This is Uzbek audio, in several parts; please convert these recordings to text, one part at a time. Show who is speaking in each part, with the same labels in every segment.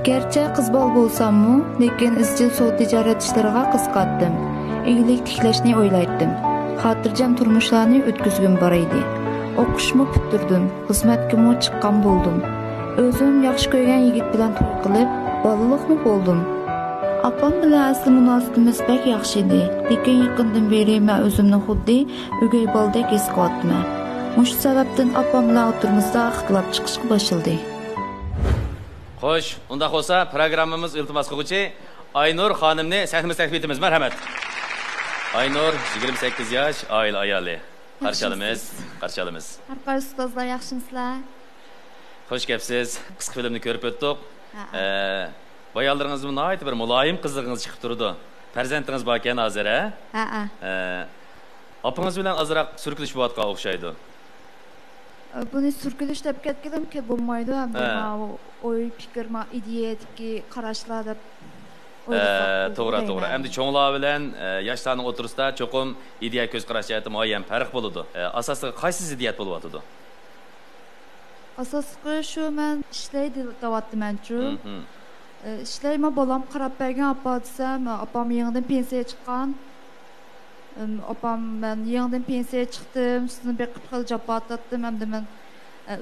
Speaker 1: Gerçi qiz bol bo'lsam-mu, lekin izchil suv tijorat ishlariga qiziqatdim. Iyilik tiklashni o'ylaydim. Xotirjam turmushlarni o'tkazgim bor edi. O'qishni bitirdim, xizmatga chiqqan bo'ldim. O'zim yaxshi ko'rgan yigit bilan to'y qilib, bolalikmi bo'ldim. Apam bilan asli munosabatimiz pek yaxshi edi. Lekin yaqindan beri men o'zimni xuddi o'gay boldek his qilyapman. Mush sababdan apam bilan o'tirmizda ixtilof chiqishga boshladi.
Speaker 2: Xo'sh, unda bo'lsa, programmamiz iltimos qiluvchi Aynur xonimni sahnimiz taklif etamiz. Marhamat. Aynur 28 yosh, oila ayoli. Qarshilamiz.
Speaker 3: Har qaysi ustozlar yaxshimisizlar?
Speaker 2: Xo'sh kelibsiz. Qisqa filmni ko'rib o'tdik. Bayalaringiz nihoyat bir muloyim qizlig'ingiz chiqib turdi. Farzandingiz bor ekan hozir, ha?
Speaker 3: Ha.
Speaker 2: Opingiz bilan azroq surkilish bo'layotgan o'xshaydi.
Speaker 3: Buni surkilish deb ketganimki bo'lmaydi. O'y, fikr, ideyadagi qarashlar deb
Speaker 2: to'g'ri. Endi cho'nglar bilan yoshlarning o'tirisida cho'qim ideya ko'z qarash jihati muayyan farq bo'ladi. Asosiy qaysi ziddiyat bo'lyapti?
Speaker 3: Asosiy shu men ishlaydi deyapman-ku. Ishlayman, bolam qarab bergan apa desam, opam yangidan pensiya chiqqan. Opam men yangidan pensiya chiqdim, sizni bir qil javob atdim, endi men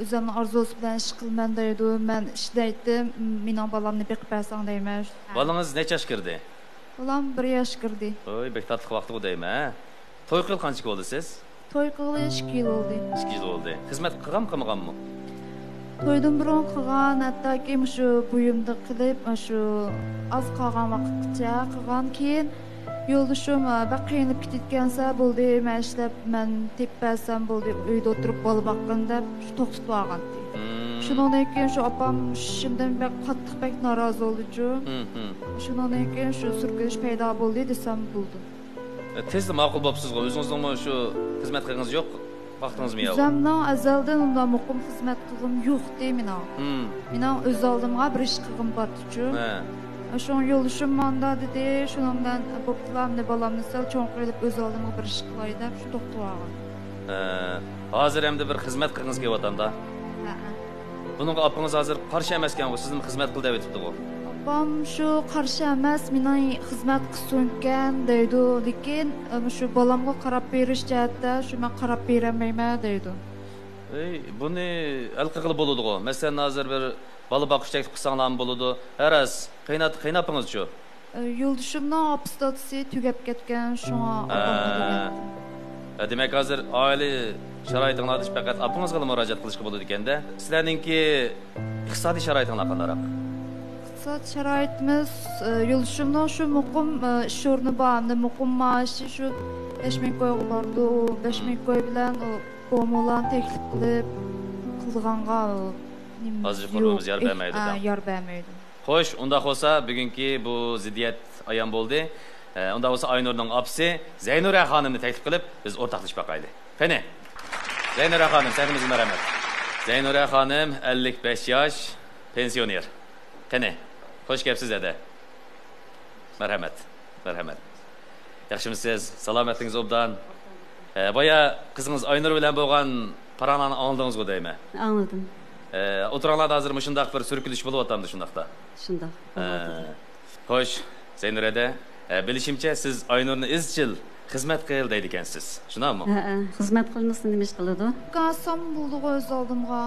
Speaker 3: o'zimning orzusi bilan ish qilman deydi. Men ishlaydim, mening bolamni bir qilsang deyman.
Speaker 2: Bolangiz necha yosh kirdi?
Speaker 3: Bolam 1 yosh kirdi.
Speaker 2: Oy, bek tatliq vaqti bu deyman. To'y qil qancha bo'ldi siz?
Speaker 3: To'y qilib 2 yil bo'ldi.
Speaker 2: 2 yil bo'ldi. Xizmat qilganmi?
Speaker 3: To'ydan burun qilgan, hattoki shu buyumni qilib, shu oz qolgan vaqtgacha qilgan, keyin yo'ldoshim qiynalib ketgansa bo'ldi, men ishlab, men tepasam bo'ldi, uyda o'tirib bola boqqanda to'xtatib olgan. Shundan keyin shu opam shundan qattiq bek norozi bo'ldi-ku. Shundan keyin shu surkilish paydo bo'ldi desam bo'ldi.
Speaker 2: Tezda ma'qul bo'libsiz-ku, o'zingizning shu xizmat qilganingiz yo'q? Vaqtingizmi yo'q?
Speaker 3: O'zimdan azaldan undan muqim xizmat qilgim yo'q deyman. Mening o'z oldimga bir ish qilgim bor-ku. Şu yo'lishim manda dedi, shundan bo'ptilamni bolamni sal cho'ng qilib o'z oldimga bir ish qilay deb shu to'xtab olgan.
Speaker 2: Hozir hamda bir xizmat qilgingiz kelyapti-da. Buningga opangiz hozir qarshi emas ekan, sizni xizmat qil deb aytibdi-ku.
Speaker 3: Opam shu qarshi emas, mening xizmat qilsunkan deydi, lekin shu bolamga qarab berish jihatda shu men qarab bermayman deydi.
Speaker 2: Buni hal qilib bo'ladi-ku. Masalan, hozir bir bola boqish taklif qilsanglar bo'ladi. Haras, qiynapingiz-chu.
Speaker 3: Yo'ldoshimning obstatsi tugab ketgan, shunga opam.
Speaker 2: Demak, hozir oila sharoitinglarda faqat opangizga murojaat qilishga bo'ladi ekanda. Sizlarningki iqtisodiy sharoitinglar qanday?
Speaker 3: Iqtisod sharoitimiz yo'ldoshimning shu muqim ish o'rni bor, muqim maoshi shu 5000 qo'y bordi, 5000 qo'y bilan qo'molan taklif qilganga
Speaker 2: hozir qo'limiz yor bermaydi.
Speaker 3: Yor bermaydi.
Speaker 2: Xo'sh, unda bo'lsa, bugungi bu ziddiyat ayon bo'ldi. Unda bo'lsa Aynurning opsi Zaynura xonimni taklif qilib, biz o'rtoqlashib boqaylik. Qani. Zaynura xonim, sahnimizga marhamat. Zaynura xonim 55 yosh, pensioner. Qani. Xo'sh kelibsiz edi. Marhamat. Yaxshimisiz? Salomatingiz obdan. Boya qizingiz Aynur bilan bo'lgan paranglarni angladingizmi deyman?
Speaker 4: Angladim.
Speaker 2: O'tiranglarda hozir shundaq bir surkilish bo'lyapti shundaqda.
Speaker 4: Shundoq.
Speaker 2: Xo'sh, Zaynurada, bilishimcha siz Aynurni izchil xizmat qil deydi ekansiz. Shunaqmi?
Speaker 4: Xizmat qilmasdan nima ish qiladi?
Speaker 3: Qasam bo'ldi o'z oldimga.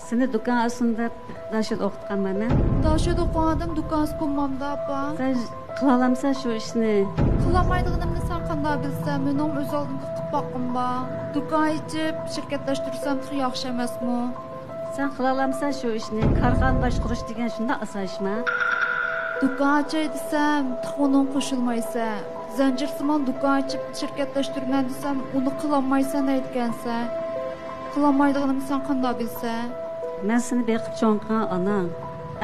Speaker 4: Seni do'kon aslida dashid o'qitganman.
Speaker 3: Dashid o'qidim, do'kon qilmamda apa.
Speaker 4: Sen qila olamsan shu ishni?
Speaker 3: Qilmaydig'imni sen qanday bilsam, mening o'z oldimga qilib boqqim bor. Do'kon ichib shirkatlashtirsam yaxshi emasmi?
Speaker 4: Sen qila olamsan shu ishni? Korxona boshqarish degan shunday oson ishmi?
Speaker 3: Do'kon ochay desam, tuxuning qo'shilmaysa, zanjirsimon do'kon ochib shirkatlashtirman desam, uni qilolmaysan aytgansan. Qilolmaydig'imni sen qanday bilsan?
Speaker 4: Men seni beqib cho'nqan onang.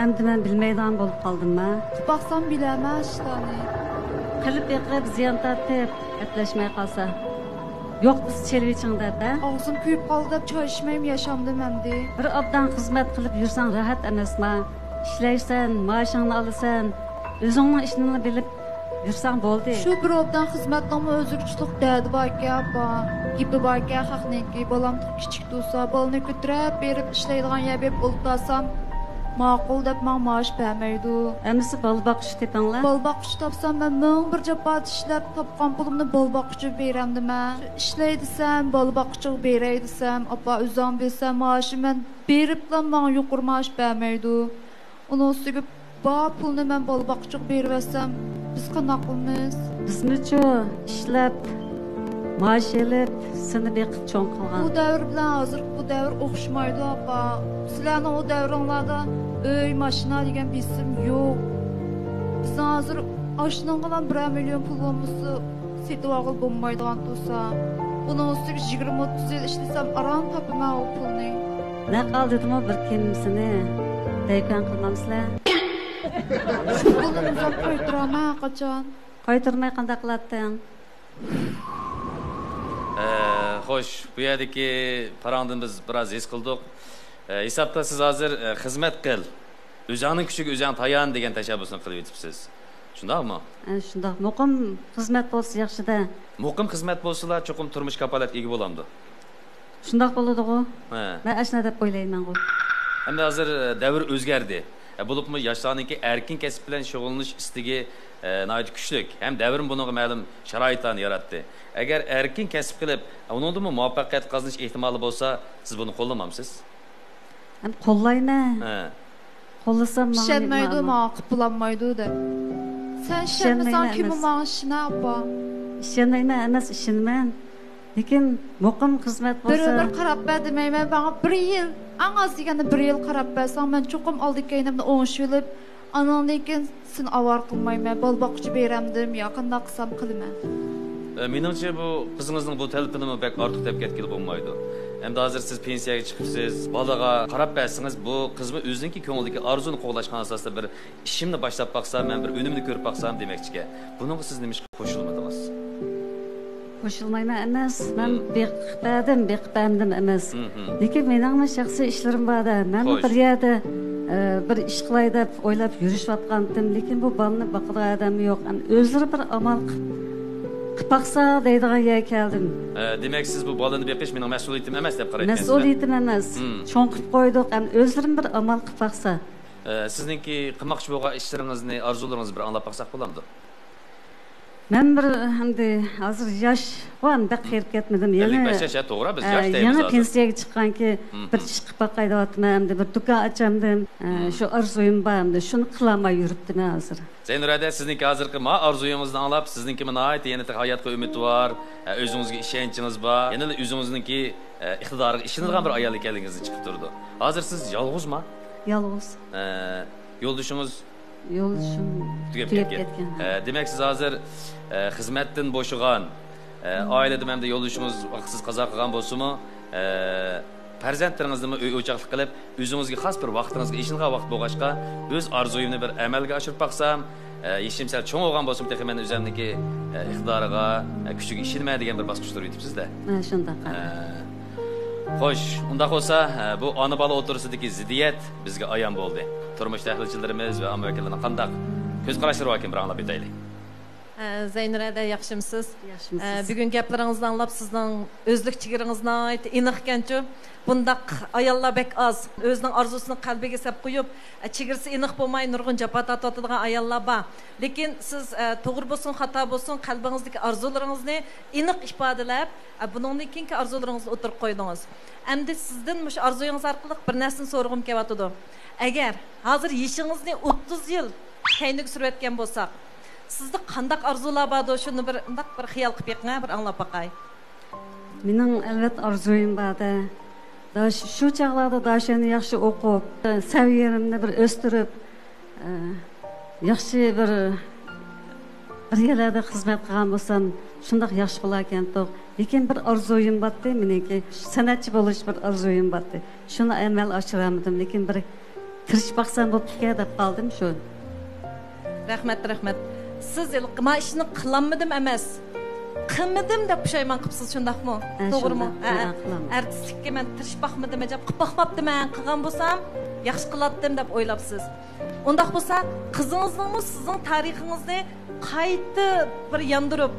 Speaker 4: Endi men bilmaydigan bo'lib qoldimmi?
Speaker 3: Baqsam bilaman ishtani.
Speaker 4: Qilib beqib ziyon tortib, gaplashmay qolsa. Yo'q biz chelvichingda-da.
Speaker 3: Og'zim kuyib qoldi deb choy ichmayman, yashamdim endi.
Speaker 4: Bir obdan xizmat qilib yursang rahat emasmi? Ishlaysan, maoshingni olasan, o'zingning ishingni bilib yursang bo'ldi.
Speaker 3: Shu bir obdan xizmatnomni o'zurchilik dadi borga, gipi borga, haqniki bolam kichik bo'lsa, bolani ko'tarib berib ishlaydigan yer berib o'ltasam, ma'qul deb men maaş bermeydi.
Speaker 4: Әмісі бал бақшы тепаңла.
Speaker 3: Bal bakışı tapsam ben ming bir japat işlep tapgan pulumni bal bakıcı beremdim men. İşley desem, bal bakıcı berey desem, apa özüm bilsem maaşı men beriplan bana yuqur maaş bermeydi. Onun üstüge ba pulni men bal bakıcı beribesem, biz qanaq qılmız?
Speaker 4: Bizmi-ço işlep, maaş elip, seni beqib çoğun qılgan.
Speaker 3: Bu davr bilan hozir bu davr o'xshamaydi apa. Sizlarning o davringlarda öy, mashina degan bisim yo'q. Biz hozir oshning bilan 1 million pulimizni setib olib bo'lmaydigan tursa, buning ustiga 20-30 yil ishlasam aram topaman o pulni.
Speaker 4: Ne qaldırdım bir kimsini? Deykan qılmamsizlar.
Speaker 3: Pulni uzab qo'ydiraman qachon.
Speaker 4: Qaytarmay qanday qilatding?
Speaker 2: Xo'sh, bu yerdagi parangdan biz biroz his qildik. Hisobda siz hozir xizmat qil. O'zingning kuchiga o'zing tayan degan tashabbusni qilib o'tibsiz. Shundaqmi?
Speaker 4: Shundoq. Muqim xizmat bo'lsa yaxshi-da.
Speaker 2: Muqim xizmat bo'lsalar, cho'qim turmush kafolatiga ega bo'lamdi.
Speaker 4: Shundoq bo'ladi-ku.
Speaker 2: Ha.
Speaker 4: Men ashna deb o'ylayman-ku.
Speaker 2: Endi hozir davr o'zgardi. Bo'libmi yoshlarningki erkin kasb bilan shug'ullanish istigi nihoyat kuchli. Ham davr bunga ma'lum sharoitlarni yaratdi. Agar erkin kasb qilib, uningda muvaffaqiyat qozonish ehtimoli bo'lsa, siz buni qo'llamamsiz?
Speaker 4: Ham qo'llayman.
Speaker 2: Ha.
Speaker 4: Qo'llasam
Speaker 3: İşenmeydi ma qıplanmaydı de. Sen işenmesen kimi ma işine apa?
Speaker 4: İşenmeyman emas, işinman. Lekin muqim xizmat bo'lsa,
Speaker 3: Bir qarab bermeymen bana 1 yil, en az deganda 1 yil qarab bersan men cho'qim oldikayimni o'ngishilib, anandan keyin sen avar qilmayman, bal boqchi beremdim, yo qanday qilsam qilaman.
Speaker 2: Menimcha bu qizingizning bu talabini pek ortiq deb ketgili bo'lmaydi. Endi hozir siz pensiyaga chiqibsiz, bolaga qarab bersangiz, bu qizmi o'zininki ko'nglidagi arzuni qo'llashgan asosida bir ishimni boshlab baqsam, men bir unumni ko'rib baqsam demoqchiga. Buningga siz nima qilib qo'shilmadingiz?
Speaker 4: qo'shilmayman emas. Men beqipamdim emas. Lekin mening shaxsiy ishlarim bor-da. Men bir yerda bir ish qilay deb o'ylab yurishayotgandim, lekin bu balni baqadigan odam yo'q. O'zlari bir amal qilib baqsa deydigan yerga keldim.
Speaker 2: Demak siz bu bolani beqish mening mas'uliyatim emas deb qarayapsiz.
Speaker 4: Mas'uliyatim emas. Cho'ng qilib qo'ydik. O'zlarim bir amal qilib baqsa.
Speaker 2: Sizningki qilmoqchi bo'lgan ishlaringizni, orzularingizni bir anglab baqsaq bo'lamdi.
Speaker 4: Men bir endi hozir yosh ham baq qilib ketmadim.
Speaker 2: To'g'ri, biz yosh deymiz.
Speaker 4: Yana pensiyaga chiqqanki bir ish qilib baqay deyapman, bir do'kon ochamdim. Shu orzuyim bor, shuni qilolmay yuribdim hozir.
Speaker 2: Zaynurada sizningki hozirgi orzuyingizni anglab, sizningki nihoyat yana hayotga umid bor, o'zingizga ishonchingiz bor, yana o'zingizningki iqtidoriga ishonadigan bir ayol ekanligingizni chiqib turdi. Hozir siz yolg'izmi?
Speaker 4: Yolg'iz.
Speaker 2: Yo'ldoshingiz
Speaker 4: tugab ketgan.
Speaker 2: Demak siz hozir xizmatdan bo'shagan, oilada hamda yo'ldoshingiz vaqtsiz qazo qilgan bo'lsa-mu, farzandlaringizni uy o'choqlik qilib, o'zingizga xos bir vaqtingizga ishingizga vaqt bo'lg'achqa, o'z orzuyimni bir amalga oshirib baqsam, yeshim sal cho'ng bo'lgan bo'lsa, texnik men o'zimniki iqtidoriga, kuchiga ishonmaydigan bir bosqichda yuribsizda.
Speaker 4: Shunday.
Speaker 2: Xo'sh, unda bo'lsa, bu ona bola o'tirisidagi ziddiyat bizga ayon bo'ldi. Turmush tahlilchilarimiz va omma vakillarining qanday ko'z qarashlari vakil bir anglab o'taylik.
Speaker 5: Zaynurada yaxshimisiz?
Speaker 4: Yaxshimisiz.
Speaker 5: Bugun gaplaringizni anglab, sizning o'zlik chigiriңizni aniq ekanchu. Bundaq ayollar bek az, o'zining orzusini qalbiga sap qo'yib, chigirsi aniq bo'lmay nurg'un jafo tortadigan ayollar bor. Lekin siz to'g'ri bo'lsin, xato bo'lsin, qalbingizdagi orzularingizni aniq ifodalab, buningdan keyingi orzularingizni o'tirib qo'ydingiz. Endi sizdan mush orzuyingiz orqali bir narsani so'rag'im kelyotdi. Agar hozir yeshingizni 30 yil keyinga surayotgan bo'lsak, sizda qanday orzular bor? Shuni bir xiyol qilib yiqing, bir anglab baqay.
Speaker 4: Mening albatta orzuyim bor-da. Shu chaqlarda dashani yaxshi o'qib, saviyamni bir o'stirib, yaxshi bir yerlarda xizmat qilgan bo'lsam, shunday yaxshi bo'lar ekan-ku. Lekin bir orzuyim bor-da, meniki san'atchi bo'lish bir orzuyim bor-da. Shuni amal oshiramadim, lekin bir kirishib baqsam bo'pti deb qoldim shu.
Speaker 5: Rahmat. Siz ilqima ishni qilolmadim emas. Qilmadim deb pushaymon qilibsiz, shundaqmi? To'g'rimi? Artistlikka men tirishib baqmadim, deb qilib baqmabdim, qilgan bo'lsam, yaxshi qilatdim deb o'ylabsiz. Undaq bo'lsa, qizingizning sizning tarixingizni qayta bir yandirib,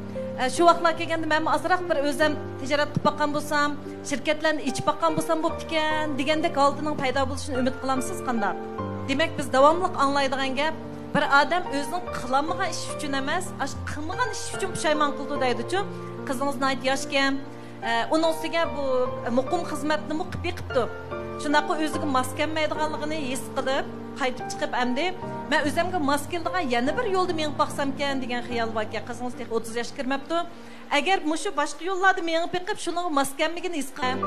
Speaker 5: shu vaqtlar kelganda men azroq bir o'zim tijorat qilib baqgan bo'lsam, shirkatlarni ichib baqgan bo'lsam bo'pti ekan, degandek oldining paydo bo'lishini umid qilamsiz qanday? Demak, biz davomli anglaydigan gap, bir odam o'zining qilmagan ish uchun emas, qilmagan ish uchun pushaymon qildi deydi-ku. Qizingiz nayt yoshkan, uning ustiga bu muqim xizmatni qilib yiqibdi. Shundaqa o'ziga mos kelmaydiganligini his qilib, qaytib chiqib endi men o'zimga mos keladigan yana bir yo'lda menib boqsam ekan degan xayol bor ekan. Qizingiz 30 yoshga kirmabdi. Agar mushu boshqa yo'llarda menib yiqib, shuning mos kelmagini his qilsam,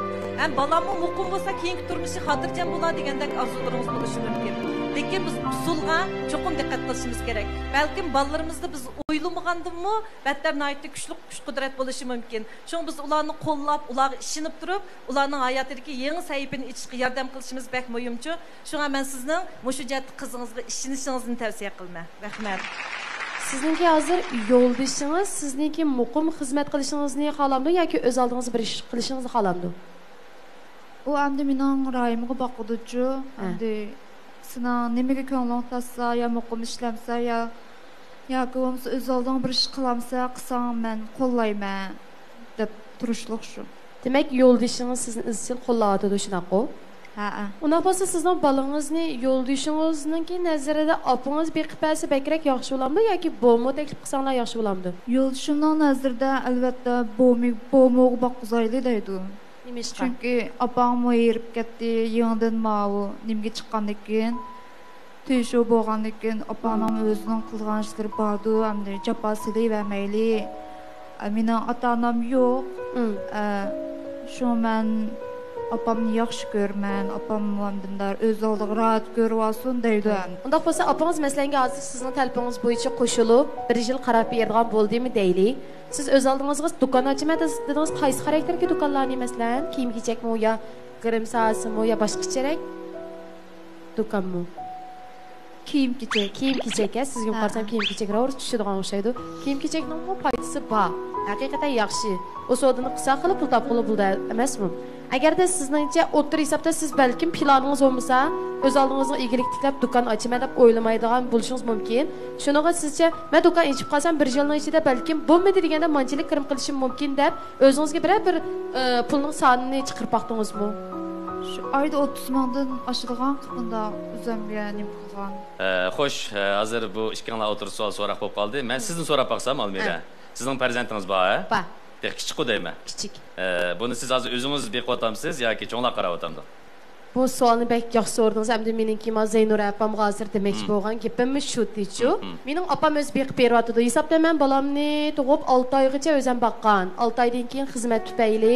Speaker 5: ham balamning muqim bo'lsa, keyingi turmushi xotirjam bo'ladi degandek arzularingiz bo'lishi mumkin. Lekin biz usulga cho'qim diqqat qilishimiz kerak. Balkim bolalarimizni biz o'ylamagandimmi, battar naytda kuchli kuch-qudrat bo'lishi mumkin. Shuning biz ularni qo'llab, ularga ishinib turib, ularning hayotidagi yangi sahifani ichishga yordam qilishimiz bek muhimchi. Shunga men sizning mushu jatdi qizingizga ishonishingizni tavsiya qilaman. Rahmat.
Speaker 6: Sizningki hozir yo'ldishingiz, sizningki muqim xizmat qilishingizni xohlamdi yoki o'z oldingizga bir ish qilishingizni xohlamdi?
Speaker 3: U endi mening ra'yimga boquvchi, endi sizning nimaga ko'ngling tassa, ya muqim ishlamsa, yoki bo'lmasa o'z olding bir ish qilamsa, qilsam men qo'llayman deb turishliq shu.
Speaker 6: Demak, yo'ldishingiz sizni izchil qo'llayotdi shunaqa.
Speaker 3: Ha.
Speaker 6: Unda bo'lsa sizning bolangizni yo'ldishingizningki nazarida opangiz beqipasi bakrak yaxshi bo'lamdi yoki bo'mi taklif qilsanglar yaxshi bo'lamdi?
Speaker 3: Yo'ldishimning nazarida albatta bo'moq boquzayli deydi.
Speaker 6: Nimishqa?
Speaker 3: Chunki opam yerib ketdi, yangidan mavu nimga chiqqandan keyin tüyshu bo'lgandan keyin opamning o'zining qilgan ishlari bordi, hamda jafosili va mayli. Mening ota-onam yo'q. Shu men opamni yaxshi ko'rman, opam hamdindar o'z oldiga rahat ko'rib olsin deydi.
Speaker 6: Unda bo'lsa opangiz masalanga hozir sizning talabingiz bo'yicha qo'shilib, bir yil qarab bergan bo'ldimi deylik. Siz o'z oldingizga do'kon ochaman dedingiz, qaysi xarakterga do'konlarni masalan, kiyim-kechakmi yo grim soasimi yo boshqacharak do'konmi? Kiyim-kechak, sizga qarsam kiyim-kechaklar tushadigan o'xshaydi. Kiyim-kechakning foydasi bor. Haqiqatan yaxshi. O sodini qisa qilib pul topqili bo'ldi emasmi? Agarda sizningcha o'ttir hisobda siz balkim planingiz bo'lmasa, o'z oldingizga egilik tiklab do'kon ochaman deb o'ylamaydigan bo'lishingiz mumkin. Shunaqa sizcha men do'kon ochib qolsam bir yilning ichida balkim bo'lmaydi deganda manchilik kirim qilishim mumkin deb o'zingizga bir pulning sonini chiqarib baqdingizmi?
Speaker 3: Shu oyda 30 mingdan oshadigan qilganda o'zimga nima qilgan?
Speaker 2: Xo'sh, hozir bu ikkingiz o'tirib savol so'rab qo'yib qoldi. Men sizni so'rab baqsam, Almira. Sizning farzandingiz bor-a?
Speaker 6: Bor.
Speaker 2: Kichik deyman.
Speaker 6: Kichik.
Speaker 2: Buni siz hozir o'zingiz beqotamsiz yoki cho'nglar qarab o'tamdi?
Speaker 6: Bu savolni bek yaxshi so'radingiz. Hamda meningki Zaynura opam hozir demoqchi bo'lgan gapim shu deychi. Mening opam o'z beqib beryapti. Hisobda men bolamni tug'ib 6 oygacha o'zim boqqan. 6 oydan keyin xizmat tufayli,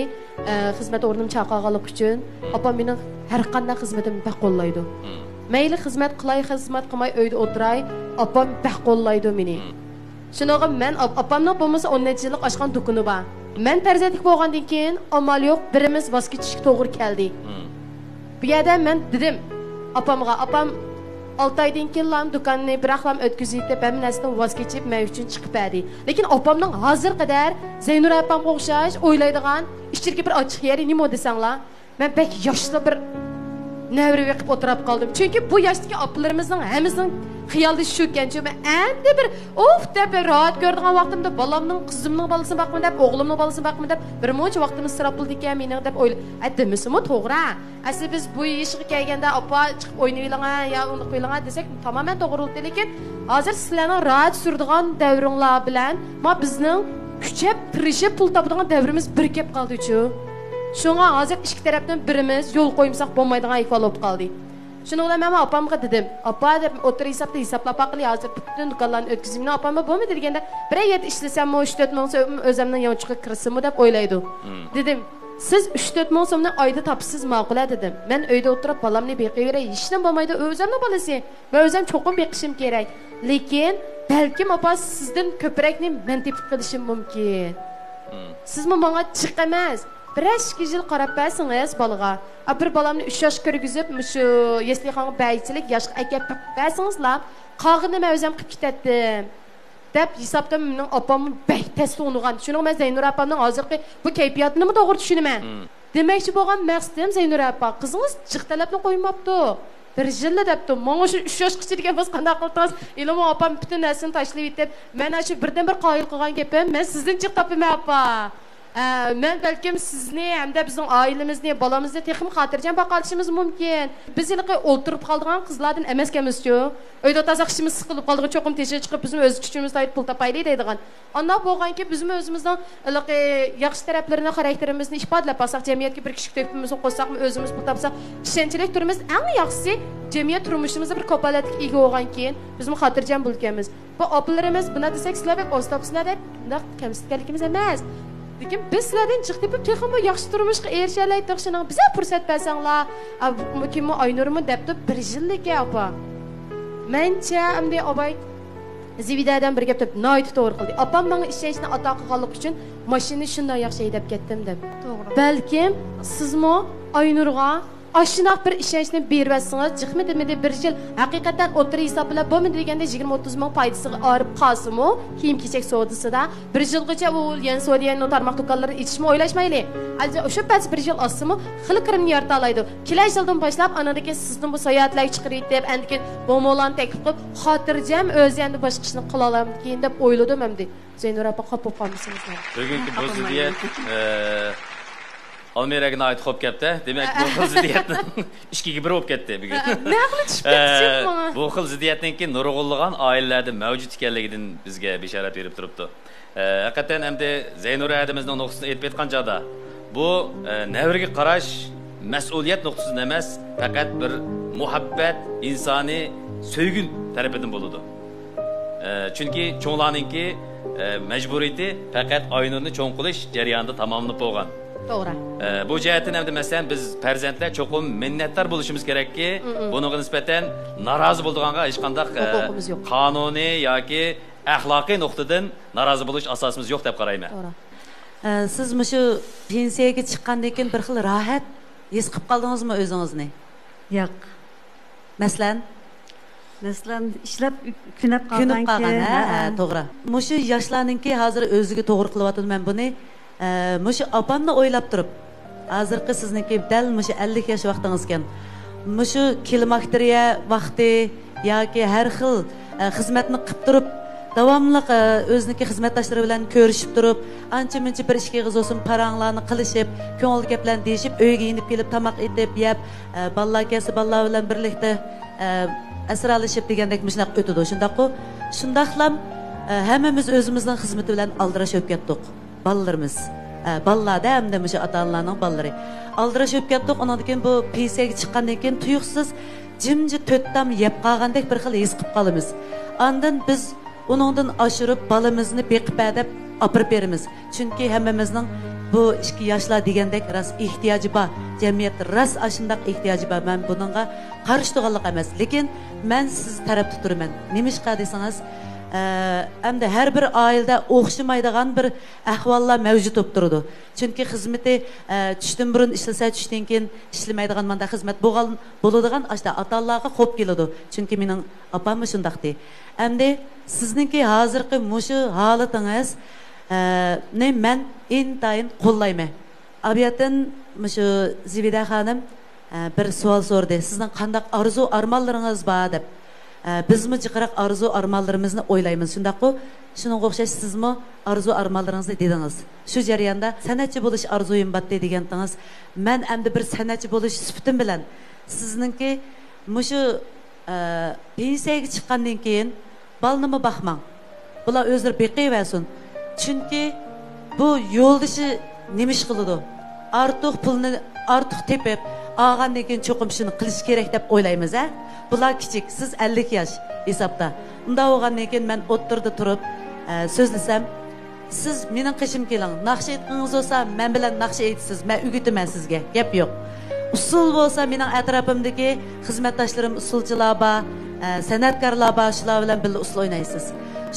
Speaker 6: xizmat o'rnim chaqirganlik uchun opam mening har qanday xizmatimni baq qo'llaydi. Mayli xizmat qilay, xizmat qilmay uyda o'tiray, opam baq qo'llaydi meni. Shunaqa men opamning bo'lmasa 10 yillik ochgan do'koni bor. Men farzandlik bo'lgandan keyin amal yo'q, birimiz voz kechishga to'g'ri keldi. Bu yerda men dedim opamga, opam 6 oydan keyin ham do'konni biraqlam o'tkazib deb men narsadan voz kechib men uchun chiqib berdi. Lekin opamning hozir qadar Zaynura opamga o'xshash o'ylaydigan ishchiga bir ochiq yeri nima desanglar, men bek yoshli bir nevri qilib o'tirib qoldim. Chunki bu yoshdagi opalarimizning hammasining xiyolda shu ekanchi, men endi bir deb rahat ko'rdigan vaqtimda bolamning, qizimning bolasini boqman deb, o'g'limning bolasini boqman deb bir muncha vaqtimiz sarf qildi ekan mening deb o'yladim. To'g'ri. Asli biz bu ishga kelganda opa chiqib o'ynaydigan yo uni qo'yilgan desak, tamoman to'g'ri bo'ldi, lekin hozir sizlarning rahat surdigan davringlar bilan bizning kuchab, tirishib pul topadigan davrimiz bir kelib qoldi-chu. Shunga hozir ikki tarafdan birimiz yo'l qo'ymasak bo'lmaydigan ahvol bo'lib qoldi. Shuni bilan men opamga dedim, "Opa, deb o'tir hisoblab baqili hozir butun do'konlarni o'tkazimni opamga bo'lmaydi" deganda, "Bir yerda ishlasam, 3-4 ming so'm o'zimning yonchiqqa kirsinmi" deb o'ylaydi. Dedim, "Siz 3-4 ming so'mni oyda topsiz ma'qul" dedim. "Men uyda o'tirib bolamni beqiyveray, hechdan bo'lmaydi, o'zimning bolasi. Men o'zim cho'qim beqishim kerak. Lekin balkim opa sizdan ko'prakni men tepib qilishim mumkin. Sizmi menga chiq emas. Bir 2 yil qarab bersangiz bolaga, bir bolamni 3 yosh kirgizib, shu yeslixonga baychilik yoshga akab bersangizlar, qog'ini men o'zim qilib ketdim. Deb hisobda mening opam bek tasunigan. Shuning men Zaynura opamning hozirgi bu kayfiyatini to'g'ri tushunaman. Demakchi bo'lgan maqsadim Zaynura opa, qizingiz jiq talabni qo'ymabdi. Bir yilda debdi, "Menga shu 3 yosh kichik degan biz qanday qildingiz? Ilm opam bütün narsani tashlab ketib, men shu birdan bir qoyil qilgan gapim, men sizdan jiq topaman opa." Men belkim sizni hamda bizning oilamizni, balamizni texim xotirjam boqalishimiz mumkin. Biz yilqi o'ltirib qoldigan qizlardan emaskanmiz-ku. Uyda tazaqishimiz siqilib qoldigan cho'qim teshib chiqib bizim o'z kuchimizda pul topaylik deydigan. Anda bo'lganki bizim o'zimizning ilqi yaxshi taraflarini, xarakterimizni ifodalab olsak, jamiyatga bir kishi tepimizni qo'ysaqmi, o'zimiz pul topsak, ishonchlik turimiz eng yaxshisi jamiyat turmushimizda bir kapolatga ega bo'lgan keyin biz xotirjam bo'lganmiz. Bu opalarimiz buni desak sizlar deb ostopsizlar deb kamsitganligimiz emas. Lekin biz sizlardan chiqib texmo yaxshi turmushga erishalaydik, shuni bizga fursat bersanglar, kim Aynurmi debdi 1 yillik apa. Mencha amdi obay Zividadan bir gap deb noyt to'g'ri qildi. Opam menga ishonchni ato qilganlik uchun mashinani shunday yaxshi haydab ketdim deb.
Speaker 3: To'g'ri.
Speaker 6: Balkim sizmi Aynurga aşınaq bir işençini bervəsiniz, çıxmıdımıdı 1 yil haqiqatan o'tir hisoblab bo'lmi deganda 20-30 ming foydasiga arib qolsimi, kiyim-kechak savdosida 1 yilgacha u yan Suriyaning tarmoq do'konlarini ichishni o'ylashmayli. Albatta o'sha pas 1 yil osimi xil kirimni yarata oladi. Kelaj yildan boshlab anadagi sizni bu sayohatlarga chiqarib deb, andikin bo'lmoqlarni taklif qilib, xotirjam o'zi endi boshqa ishni qila olaman keyin deb o'yladim endi. Zaynur opa qopib qolmisiniz.
Speaker 2: Bugungi bu ziddiyat Almeraga ait xo'p ketdi. Demak, bu xil ziddiyatni ishkiga bir bo'lib ketdi bugun.
Speaker 6: Ne qilib tushib ketdi mana?
Speaker 2: Bu xil ziddiyatningki nurg'unlagan oilalarda mavjud ekanligidan bizga bishorat berib turibdi. Haqiqatan hamda Zaynura adimizning nuqtasini aytib aytgan joyda bu navrga qarash mas'uliyat nuqtasidan emas, faqat bir muhabbat, insoniy sevgi tarafidan bo'ladi. Chunki cho'nglarningki majburiyati faqat Aynurni cho'ng qilish jarayonida tamomlanib bo'lgan.
Speaker 6: To'g'ri.
Speaker 2: Bu jihatdan hamda masalan biz farzandlar cho'qim minnatdor bo'lishimiz kerakki, bunga nisbatan norozi bo'lganga hech qanday qonuniy yoki axloqiy nuqtadan norozi bo'lish asosimiz yo'q deb qarayman.
Speaker 6: To'g'ri.
Speaker 7: Siz shu pensiyaga chiqqandan keyin bir xil rohat his qilib qoldingizmi o'zingizni?
Speaker 4: Yo'q.
Speaker 7: Masalan,
Speaker 4: ishlab kunab qolgan
Speaker 7: to'g'ri. Mushu yoshlarningki hozir o'ziga to'g'ri qilyapman men buni. Mushu opamni o'ylab turib, hozirgi sizniki dal mushu 50 yosh vaqtingiz ekan. Mushu kilmaktriya vaqti yoki har xil xizmatni qilib turib, davomli o'ziniki xizmatdoshlari bilan ko'rishib turib, ancha-muncha bir ishga g'izosum paranglarni qilishib, ko'ngil gaplarni deyishib, uyga inib kelib tamoq etib, yeb, ballar kelsa ballar bilan birlikda asralashib degandek mushnaq o'tadi. Shundaqku, shundaqlam hammamiz o'zimizning xizmati bilan aldirashib ketdik. Ballarımız, ballarda hem de müşe ata-onalarning balları. Aldırışıp ketdik, ondan keyin bu pensiyaga chiqqandan keyin tuyuqsiz jimji to'ttam yeb qolgandek bir xil his qilib qolamiz. Ondan biz uningdan oshirib balamizni beqib deb olib beramiz. Chunki hammamizning bu 2 yoshlar degandek ras ehtiyoji bor. Jamiyat ras ashundaq ehtiyoji bor. Men buningga qarshi turganlik emas, lekin men siz tarafda turaman. Nimishqa desangiz, hamda har bir oilada o'xshamaydigan bir ahvollar mavjud bo'lib turadi. Chunki xizmati tushdan burun ishlasa, tushdan keyin ishlamaydigan manda xizmat bo'ladigan ashta ota-onalarga xo'p keladi. Chunki mening opam shundaqdi. Hamda sizningki hozirgi mushu holatingiz men intayin qo'llayman. Abiyatin mushu Zivida xonim bir savol so'rdi. Sizning qanday arzu armonlaringiz bor deb. Bizmi jiqiraq arzu armonlarimizni o'ylaymiz. Shundaqku, shunga o'xshash sizmi arzu armonlaringizni dedingiz. Shu jarayonda san'atchi bo'lish arzuyim bor degantingiz. Men endi bir san'atchi bo'lish sifatim bilan sizningki mushu pensiyaga chiqqandan keyin balnimi baxmang. Bular o'zlari beqiyversin. Chunki bu yo'ldishi nimish qiladi. Ortiq pulni ortiq tepib, olgandan keyin cho'qim shuni qilish kerak deb o'ylaymiz, a? Bular kichik, siz 50 yosh hisobda. Unda bo'lgandan keyin men o'ttirda turib so'zlasam, siz mening qishim keling, naqsh aytqingiz bo'lsa, men bilan naqsh aytasiz, men o'gitaman sizga, gap yo'q. Usul bo'lsa, mening atrofimdagi xizmatdoshlarim usulchilar bor, san'atkorlar bor, shular bilan birga usul o'ynaysiz.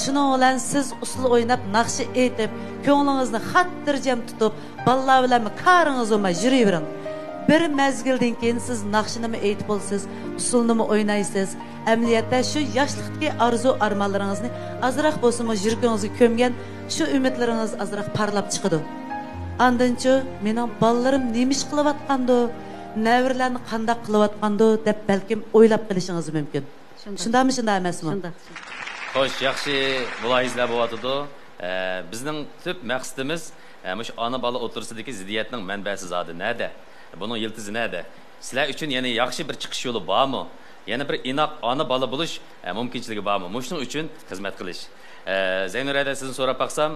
Speaker 7: Shuning bilan siz usul o'ynab, naqsh aytib, ko'nglingizni xotirjam tutib, ballar bilan qaringiz bo'lmay yuravering. Bir mezgildan keyin siz naqshinimi aytib bo'lsiz, usulnimi o'ynaysiz. Amaliyotda shu yoshlikdagi arzu armonlaringizni azroq bo'lsa-mu yuragingizga ko'mgan shu umidlaringiz azroq parlab chiqadi. Andinchi mening ballalarim nima ish qilayotgandi, navrlarni qanday qilayotgandi deb balkim o'ylab qilishingiz mumkin. Shundami, shunday emasmi?
Speaker 4: Shunda.
Speaker 2: Xo'sh, yaxshi mulohazlar bo'lyapti. Bizning tub maqsadimiz mush ana bola o'tirsidagi ziddiyatning manbasi zodi nerede? Buning yiltizi nerede? Sizlar uchun yana yaxshi bir chiqish yo'li bormi? Yana bir inoq ona bola bo'lish mumkinchiligi bormi? Shuning uchun xizmat qilish. Zaynurada sizdan so'rab baqsam,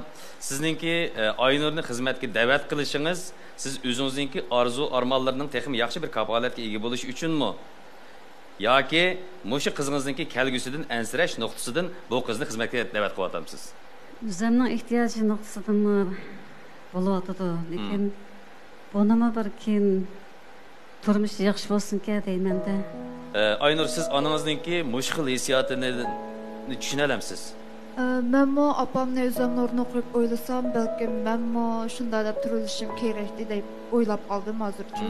Speaker 2: sizningki Aynurni xizmatga da'vat qilishingiz, siz o'zingizningki orzu armonlarning texnik yaxshi bir kafolatga ega bo'lish uchunmi? Yoki mushu qizingizningki kelgusidan ansirash nuqtasidan bu qizni xizmatga da'vat qilyapsiz?
Speaker 4: O'zimning ehtiyoji nuqtasidan bo'lyotdi, lekin bunimi bir keyin turmush yaxshi bo'lsin-ki deymanda.
Speaker 2: Aynur, siz onangizningki mushkil hissiyotini tushuna olamsiz?
Speaker 3: Menmo opamni o'zimni o'rniga qo'yib o'ylasam, balki menmo shunday deb turilishim kerakdi deb o'ylab qoldim hozircha.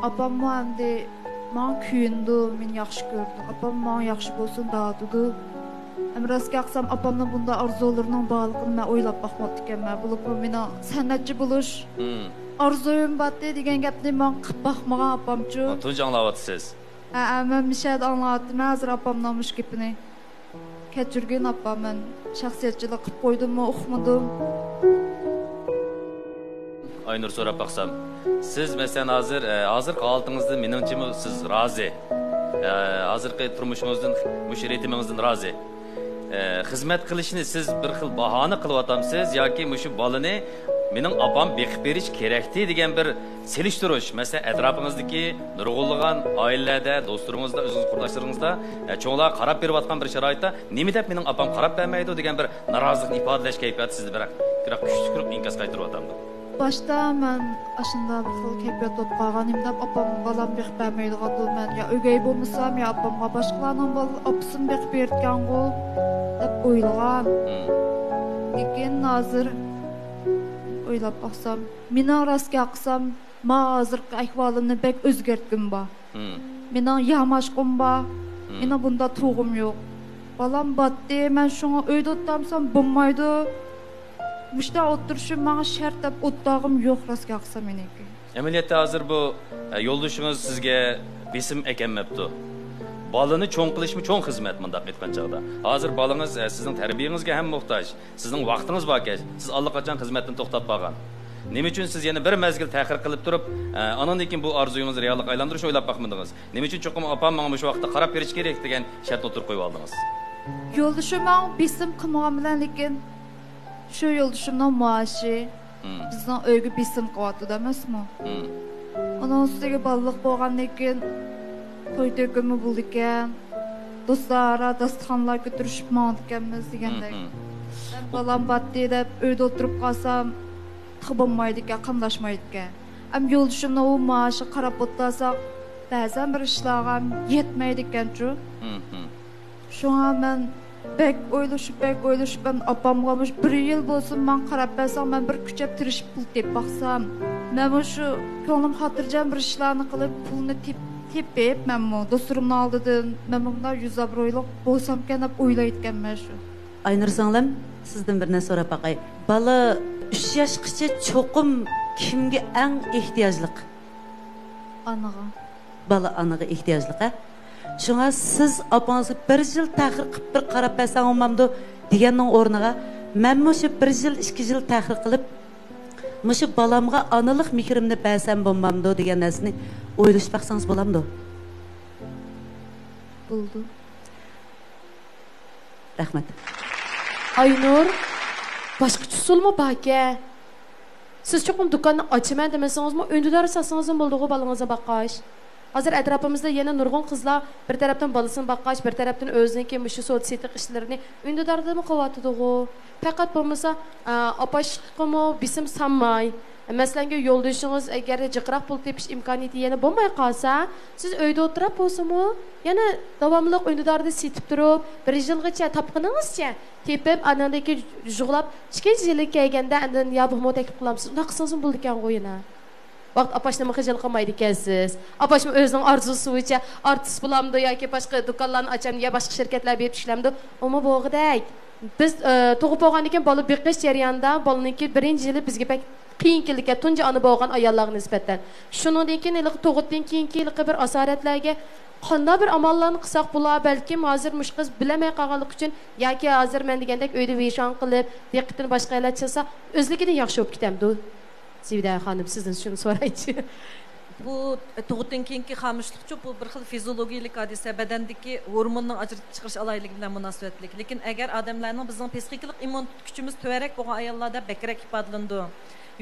Speaker 3: Opammo endi men kuyindi, men yaxshi ko'rdim. Opam men yaxshi bo'lsin deydi. Rostga aytsam, opamning bunda orzularining borligini men o'ylab boqmoqdi ekanman. Bo'lib meni san'atchi bo'lish orzuyim batdi degan gapni men qilib boqmagan opamchu.
Speaker 2: Tunji anglayapsiz?
Speaker 3: Men mishad anglayapman hozir opamning mush gapini. Kechirgin opam, men shaxsiyatchilik qilib qo'ydimmi, uqmadim.
Speaker 2: Aynur, so'rab baqsam, siz masalan hozirgi holatingizda menimcha siz rozi. Hozirgi turmushingizdan, mush ritimingizdan rozi. Xizmat qilishni siz bir xil bahona qilyapsiz yoki mushu bolani mening opam beqib berish kerakdi degan bir selishtirish. Masalan, atrofingizdagi nurg'unlagan oilalarda, do'stlaringizda, o'zingiz qurdoshlaringizda cho'nglar qarab berayotgan bir sharoitda nima deb mening opam qarab bermaydi degan bir norozilikni ifodalash kayfiyati sizda biroq kuchli turib inkas qaytaryapti.
Speaker 3: Başta men aşında bir xil kayfiyat bo'lib qolganimda opam bolam beqib bermaydigan men ya o'gay bo'lmasam ya opamga boshqalarning opsim beqib bergan-ku deb o'ylagan. Lekin hozir o'ylab baqsam, mening rostga qilsam, men hozirgi ahvolimni bek o'zgartdim ba. Mening yamashqim ba. Mening bunda to'g'im yo'q. Bolam batdi, men shunga uyda o'tamsam bo'lmaydi. Müşta oturuşum bana şart deb o'tdog'im yo'q rostga qilsam meniki.
Speaker 2: Amaliyotda hozir bu yo'ldoshingiz sizga besim ekanmabdi. Balani cho'ng qilishmi cho'ng xizmat mundaq aytgan chog'da. Hozir balangiz sizning tarbiyangizga ham muhtoj. Sizning vaqtingiz bor ekan. Siz allaqachon xizmatdan to'xtab qolgan. Nima uchun siz yana bir mezgil ta'xir qilib turib, andan keyin bu orzuyingizni reallikka aylantirishni o'ylab baqmadingiz? Nima uchun cho'qim opam menga shu vaqtda qarab berish kerak degan shart o'tirib qo'yib oldingiz?
Speaker 3: Yo'ldoshim men besim qilmagan bilan lekin şu yo'ldoshimning maaşı bizning uyga besim qilyapti emasmi? Onun ustiga baliq bo'lgandan keyin to'y to'kimi bo'ldi ekan. Do'stlar, dasturxonlar ko'tarishib ma'ndikanmiz degandek. Balam batdi deb uyda o'tirib qolsam, xibolmaydi ekan, qamlashmaydi ekan. Am yo'ldoshimning u maaşı qarab o'tsasak, ba'zan bir ishlarga yetmaydi ekan-chu. Şuna men bek o'ylashib ben opamga bir yil bo'lsin men qarab bersam, men bir kuchab tirishib pul tep baqsam, men shu ko'nglim xotirjam bir ishlarni qilib pulni tepib, men do'stlarimning oldidan men bundan 100 avrolik bo'lsam-kan deb o'ylayotganman shu.
Speaker 7: Aynur singlim, sizdan bir narsa so'rab baqay. Bola 3 yoshgacha cho'qim kimga eng ehtiyojliq?
Speaker 3: Anaga.
Speaker 7: Bola anaga ehtiyojliq, ha? Şuna siz apanızı bir yıl təxir qılıb bir qarab bəsən olmamdı deganning o'rniga men şu bir yıl 2 yıl təxir qılıb şu balamga analıq mehrimni bəsən bo'lmamdı degan narsani o'ylashib baqsangiz bo'lamdi?
Speaker 3: Bo'ldi.
Speaker 7: Rahmat.
Speaker 6: Aynur, boshqacha usulmi baka? Siz cho'qim do'konni ochaman demasangizmi, o'ndidor sasangiz bo'ldi-ku balangizga baqash. Hazır etrafımızda yeni nurgun kızlar bir taraftan balısını bakkaç, bir taraftan özünki müşü sosyete işlerini ünlüdarda mı kovatıdı o? Fakat bulmasa apaşkımı bizim sanmay. Mesela yolduşunuz eğer cıkrak bul tepiş imkaniyeti yeni bulmaya kalsa, siz öyde oturup olsa mı? Yani devamlılık ünlüdarda sitip durup, bir yılgıça tapkınınızca tepip anandaki juğlap, çıkınç yıllık keygende andın ya bu mu teklif kılamsız, ne kısasın buldukken koyuna? Vaqt apaşnamı xijal qilmaydi ekansiz. Apaşım o'zining orzusi bo'yicha artist bo'lamdi yoki boshqa do'konlarni ocham yo boshqa shirkatlarga berib ishlamdi. Ammo bo'g'idek biz tug'ib bo'lgandan keyin bola beqish jarayonida bolaninki birinchi yili bizga pek qiyinchilikka tunji ana bo'lgan ayollarga nisbatan. Shuningdek, ilq tug'utdan keyingi bir asoratlarga qanday bir amallarni qilsak bo'lar, balkim hozir mush qiz bilamay qolganlik uchun yoki hozir men degandek uyda vishon qilib, diqqatini boshqa yerga chilsa, o'zligidan yaxshi bo'lib ketamdi. Zivda xonim, sizdan shuni so'raychi.
Speaker 5: Bu tug'utdan keyingi xomishlikchi bu bir xil fiziologik hodisa, badandagi hormonning ajratib chiqarish aloyligi bilan munosabatlik. Lekin agar odamlarning bizning psixikalik immun kuchimiz to'varak bo'lgan ayollarda bakrak ifodalandi.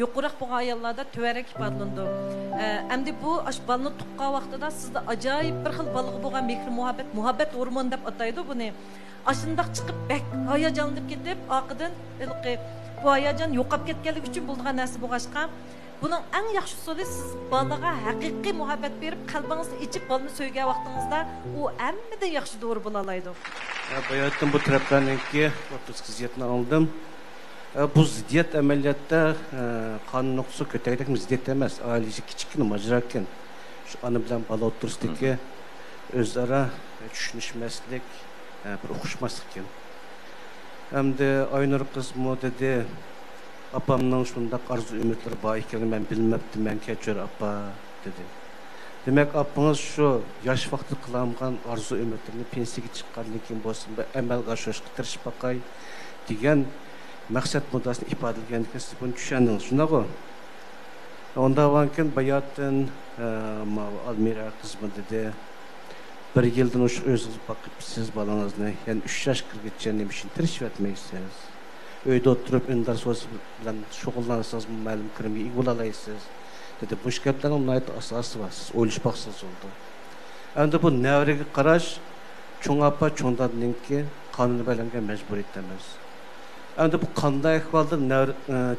Speaker 5: Yuqoriq bo'lgan ayollarda to'varak ifodalandi. Endi bu balni tuqqan vaqtida sizda ajoyib bir xil balg'i bo'lgan mehr muhabbat hormon deb ataydi buni. Ashundaq chiqib bak hayajonlanib ketib, oqidan bu hayajon yo'qolib ketganligi uchun bo'lgan narsa bo'lg'ashqa bunun en yaxshi usuli siz balaga haqiqiy muhabbet berib, qalbingizni ichib balni so'ygan vaqtingizda u hammadan yaxshi doğru bo'la oladi.
Speaker 8: Bayatdan bu taraflarniki 30 ziddiyatni aldım. Bu ziddiyat ameliyatda qon nuqsi ko'tagidek ziddiyat emas, ailesi kichikni majra ekan. Shu ana bilan bala o'tirishdagi o'zaro tushunishmaslik, bir o'xshashmaslik ekan. Hamda Aynur qizmi dedi, apamның şundaq arzu ümitleri var ekanini ben bilmeptim, ben keçör apa dedi. Demek apаңыз şu yaş vakti kılamgan arzu ümitlerini pensiyaga chiqqandan keyin bo'lsin, amalga oshirishga tirishib baqay degan maqsad muddasini ifodalaganligini siz buni tushundingiz, shundaqmi? Onda vankin bayatdan Almira qizmi dedi. Bir yildan o'zingiz bakıp siz balangizni, yani 3 yaş kirgacha nima uchun tirishib etmaysiz? Öyde oturup ündar sosyal bilen şoğullanırsanız məlum kirimi iyi olalaysınız. Dedi, bu şikayetlerin onun ait asası var. Siz oylaşbaksınız oldu. Endi bu nevrege qaraş, çoğun apa çoğundan ki kanunu belirlengen mecburiyet demez. Endi bu qanday ahvalda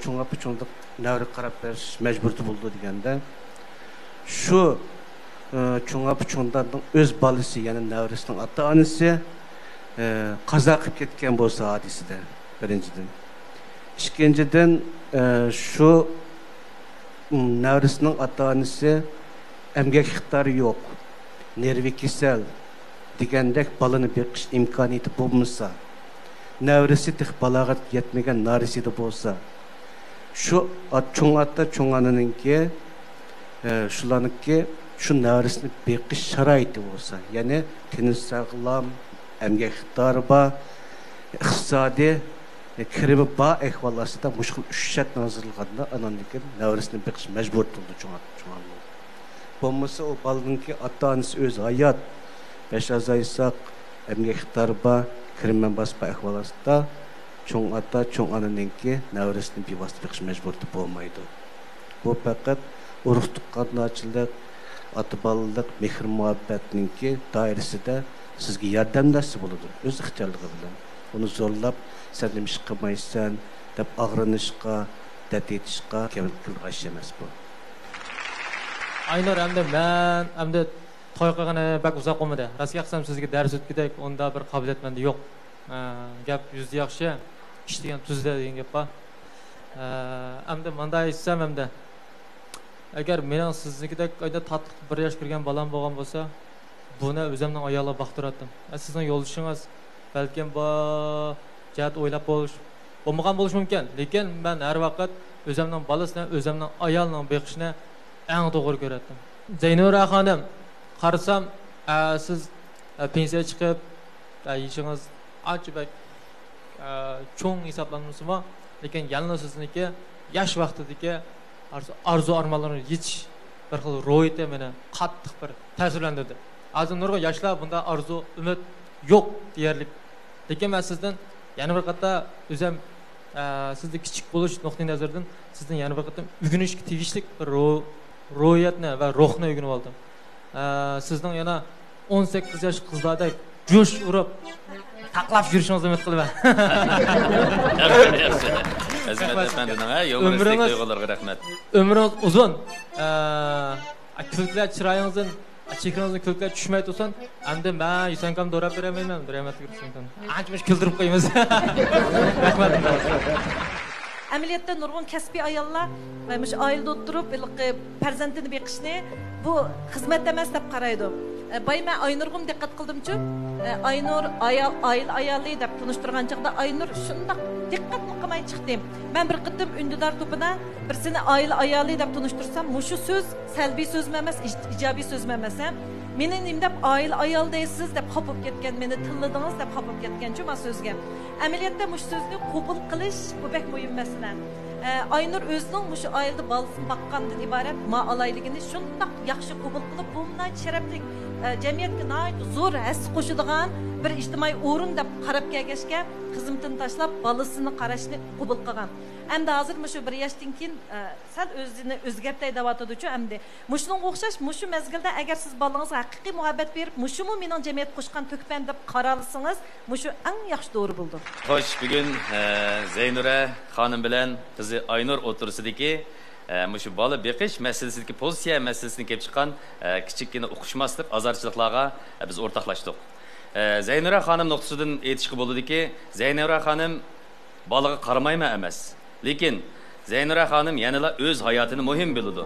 Speaker 8: çoğun apa çoğundan nevrege qarab beriş mecburiyeti buldu degende, şu çoğun apa çoğundan öz balısı, yani nevresinin ata anısı qaza qilib ketgan bo'lsa hadisede. Birinciden. İkinciden şu nevresinin ata-anası emgek iqtidarı yok. Nervi kesel degandek balını beqish imkoniyati bo'lmasa, nevresi tek balagat yetmegen narisi de bo'lsa, şu çoğun ata çoğun ananınki şulanınki şu nevresini beqish şaraiti bo'lsa, yani teni sağlam, emgek iqtidarı var, iqtisadi kirimi ba ehvallasida muşkul 3 şart nazırılğanda anandikin nevresini beqish mecbur tutuldu çoğanlı. Bo'lmasa o balınki ata-anası öz hayat, 5 azaysak, emgek iqtidarı ba, kirimen baspa ehvallasida çoğun ata, çoğun ananınki nevresini bevosita beqish mecbur bo'lmaydi. Bu faqat urug' tuqqanchilik, ata balalik, mehr muhabbatninki doirasida sizga yordamlashsa bo'ladi, o'z ixtiyorligi bilan. Onu zorlab, sen demiş qilmaysan deb og'rinishga, dad etishga qilg'ash emas bu.
Speaker 9: Aynur hamda to'y qilgani bak uzoq bo'lmadi. Rostga aytsam sizga dars o'tgidek, onda bir qobiliyat menda yo'q. Gap yuzda yaxshi, ish degan tuzda degan gap bor. Hamda menda aytsam hamda agar mening siznikidek oyda tatliq 1 yosh kirgan balam bo'lgan bo'lsa, buni o'zimning ayolga baqtirardim. Sizning yo'lishingiz balkim bu jihat o'ylab bo'lmagan bo'lishi mumkin, lekin men har vaqt o'zimning bolasini, o'zimning ayolning beqishini eng to'g'ri ko'radim. Zaynura xonim, qarasam siz pensiya chiqib, yishingiz ancha cho'ng hisoblanmasimi, lekin yalnız sizniki yosh vaqtidagi arzu armonlarni yetish bir xil ro'yida meni qattiq bir ta'sirlantirdi. Hozir nurg'un yoshlar bunda arzu, umid yo'q deyarlik. Lekin men sizdan yana bir qatta o'zim sizning kichik bo'lish nuqtai nazaridan sizdan yana bir qatta o'rganishga tegishli bir ro'yatni va ruhni o'rganib oldim. Sizning yana 18 yosh qizlardek jo'sh urib taqlab yurishingizni umid qilaman.
Speaker 2: Azmat efendining yo'g'rislik tuyg'ularga rahmat.
Speaker 9: Umringiz uzun. Kulklar chiroyingizdan chekrangizni kulklar tushmay tursin, endi men yusankam do'rab beramayman, rahmat ko'rsangiz. Ancha kuldirib qo'yamiz. Rahmat.
Speaker 5: Ameliyatda nurg'un kasbiy ayollar mana shu oilada o'tirib, farzandini beqishni bu xizmat emas deb qaraydi. Bay men Aynurg'um diqqat qildimchi, Aynur ayali deb tanıştırgan çağda Aynur şundaq diqqatli qilmay chiqdim. Ben bir qitim Ündüdar topida birsini ayali deb tanıştırsam, muşu söz salbiy söz emas, ijobiy söz emas. Meni nim deb ayal deysiz deb xapib ketgan, meni tilladingiz deb xapib ketgan chuma sözge. Amaliyotda mush so'zni qabul qilish bu bek muhim masala. Aynur özünün muşu ayıldı balısını baqqandan ibaret ma alayligini şundaq yaxshi qabul qilib, bundan sharafli jamiyatga nayt zo'r has qo'shadigan bir ijtimoiy o'rin deb qarab kelgachga xizmatini tashlab balasini qarashni qabul qilgan. Endi hozir mushu bir yoshdan keyin sal o'zini o'zgartay deyotdi-chu, endi mushuning o'xshash mushu mezgilda agar siz bolangizga haqiqiy muhabbat berib, mushumu mening jamiyat qo'shgan to'kpan deb qaralsangiz, mushu eng yaxshi to'g'ri bo'ldi.
Speaker 2: Xo'sh, bugun Zeynura xonim bilan qizi Aynur o'tirsidagi mushu bola beqish masalasidagi pozitsiya masalasini kelib chiqqan kichikgina o'qishmaslik azarchiliklarga biz o'rtoqlashdik. Zeynura xonim nuqtasidan aytishga bo'ladiki, Zeynura xonim bolaga qaramayman emas. Lekin Zeynura xonim yanada o'z hayotini muhim biladi.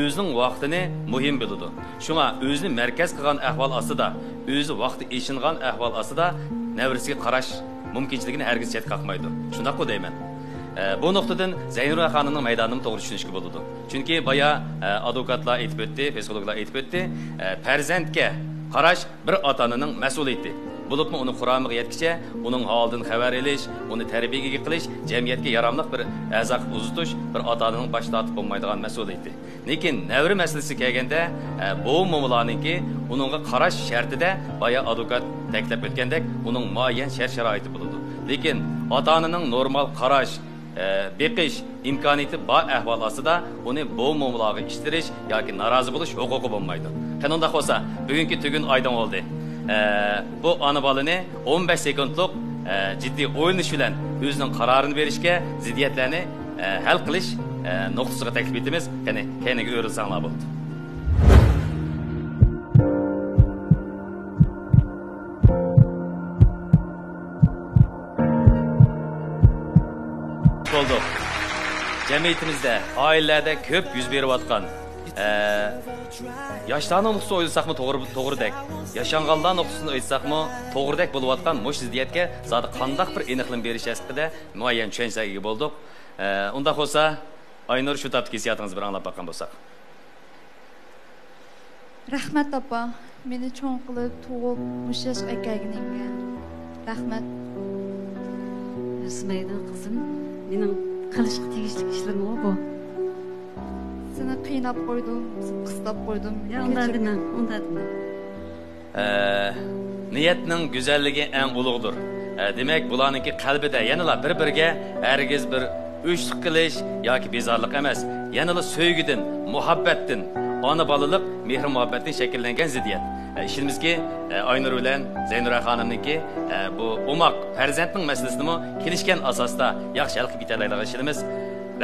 Speaker 2: O'zining vaqtini muhim biladi. Shunga o'zini markaz qilgan ahvol ostida, o'zi vaqti eshingan ahvol ostida navrisiga qarash mumkinchiligini hargiz chet qoqmaydi. Shundaq-ku deyman. Bu noktadan Zeynura xonimning maydonini to'g'ri tushunishga bo'ladi. Chunki boya advokatlar aytib o'tdi, psixologlar aytib o'tdi, farzandga qarash bir ota-onaning mas'uliyati. Bo'libmi uni quramiga yetkicha, uning holidan xabar olish, uni tarbiyaga qilish, jamiyatga yaramli bir a'zoq uzatish bir ota-onaning bosh tortib bo'lmaydigan mas'uliyati. Lekin navri masalasi kelganda, bu mu'minlarningki uningga qarash shartida boya advokat taklif etgandek, uning muayyan shart-sharoiti bo'ladi. Lekin ota-onaning normal qarash beqish imkoniyati bor ahvol ostida uni bu mu'minlarga ishtirish yoki norozi bo'lish huquqi bo'lmaydi. Qanday bo'lsa, bugungi tugun oydin oldi. Bu ana bolani 15 sekundlik ciddi o'yinish bilan o'zining qarorini berishga, ziddiyatlarni hal qilish nuqtasiga taklif etamiz. Qani, keyingi o'rinsanlar bo'ldi. Oldu. Cemiyetimizde, ailelerde köp yüz beriyotgan yoshlarning nuqtasi o'ylsakmi to'g'ridek, yashanganlar nuqtasini o'ylsakmi to'g'ridek bo'layotgan mush ziddiyatga zodi qandaq bir aniqlik berish haqida muayyan tushunchaga ega bo'ldik. Unda bo'lsa, Aynur shu topdagi hissiyotingizni bir anglab bakkan bo'lsak.
Speaker 3: Rahmat opa, meni cho'ng qilib tug'ib mush yosh akaginingga. Rahmat.
Speaker 4: O'smaydi qizim, mening qilishga tegishli ishlarim bu.
Speaker 3: Seni qiynab qo'ydim, qistab qo'ydim.
Speaker 4: Unda dema.
Speaker 2: Niyatning go'zalligi eng ulug'dir. Demak, bularningki qalbida yanala bir-biriga hargiz bir o'chlik qilish yoki bezorlik emas, yanala sevgidan, muhabbatdan, ona bolalik, mehr muhabbatdan shakllangan ziddiyat. İşimizki Aynur bilan Zeynura xonimniki bu umaq farzandning masalasini kelishgan asosda yaxshi hal qilib ketalayotgan ishimiz.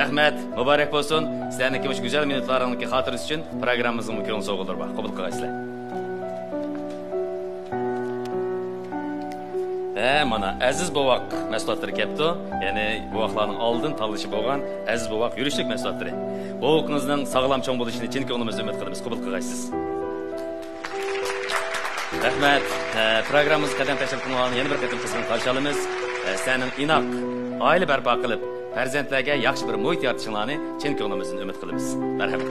Speaker 2: Rahmat, muborak bo'lsin. Sizlarniki mush go'zal minutlaringizni xotirasi uchun programmamizning mukron sovg'alar bor. Qabul qilasizlar. Mana aziz bovaq mas'uliyatlari kelibdi. Ya'ni bovaqlarning oldin tanlashi bo'lgan aziz bovaq yurishlik mas'uliyatlari. Bovaqingizning sog'lom cho'ng bo'lishini chin ko'nglimizdan umid qilamiz. Qabul qilasizlar. Rahmat, programmamiz qadam tashlab qilgan yana bir qatim qismini qarshi olamiz. Sening inoq oila barpo qilib, farzandlarga yaxshi bir muhit yaratishinglarni chin ko'nglimizdan umid qilamiz. Marhamat.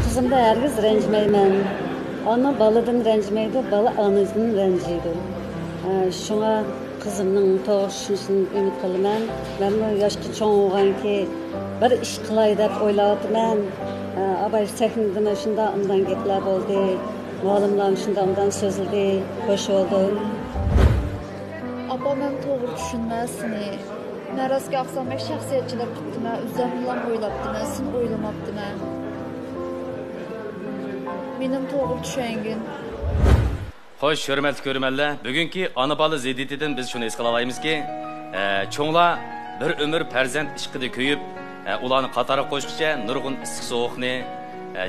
Speaker 4: Qizimda hargiz ranjimayman. Ona baladan ranjimaydi, bala onasidan ranjiydi. Shunga qizimning to'g'rishini umid qilaman. Men yoshga cho'ng bo'lganki bir ish qilay deb o'ylayapman. Abay sahnada shunda undan gaplar bo'ldi. Muallimlar shunda undan so'zildi, xo'sh oldu.
Speaker 3: Apa men to'g'ri tushunmasini. Narasga aqsamak shaxsiyatchilar qilibdimi, o'zimdan o'ylabdimi, sen o'ylamabdimi? Mening to'g'ri tushungin.
Speaker 2: Xo'sh, hurmatli ko'rmanlar, bugungi ona bola ziddiyatidan biz shuni his qila olamizki, cho'nglar bir umr farzand ishqida ko'yib, ularni qatoriga qo'shguncha nurg'un issiq sovuqni,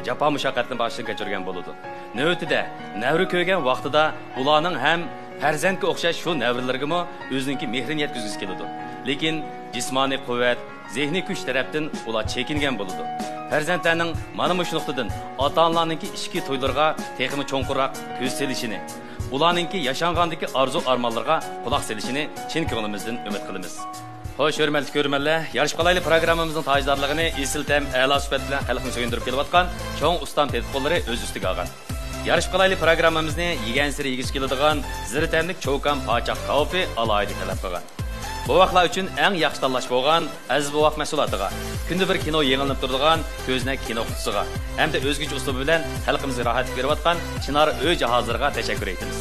Speaker 2: jafo mushaqqatni boshdan kechirgan bo'ladi. Navbatida navri ko'ygan vaqtida ularning ham farzandga o'xshash shu navrilarga o'zining mehrini yetkazgisi keladi. Lekin jismoniy quvvat, zehniy kuch tarafdan ular chekingan bo'ladi. farzandlarning mana shu nuqtadan ota-onalarningki ishki to'ylarga texmi cho'nqurroq ko'z selishini, ularningki yashangandagi arzu armonlarga quloq selishini chin ko'nglimizdan umid qilamiz. Xo'sh, hurmatli ko'rmanlar, yarışib qolayli programmamizning tajdorligini esil tam a'lo sifat bilan xalqni so'yindirib kelayotgan cho'ng ustam tadqiqotlari o'z ustiga olgan. Yarışib qolayli programmamizni yegan siri yegisi keladigan ziritamlik cho'kan pochoq xavfi alohida talab qilgan. Bu vaqtlar uchun eng yaxshi tanlash bo'lgan aziz bu vaqt mahsulotiga, kunda bir kino yengillanib turadigan ko'znak kino qutisiga, hamda o'zgacha uslub bilan xalqimizga rohat berayotgan Chinar uy jihozlariga tashakkur etamiz.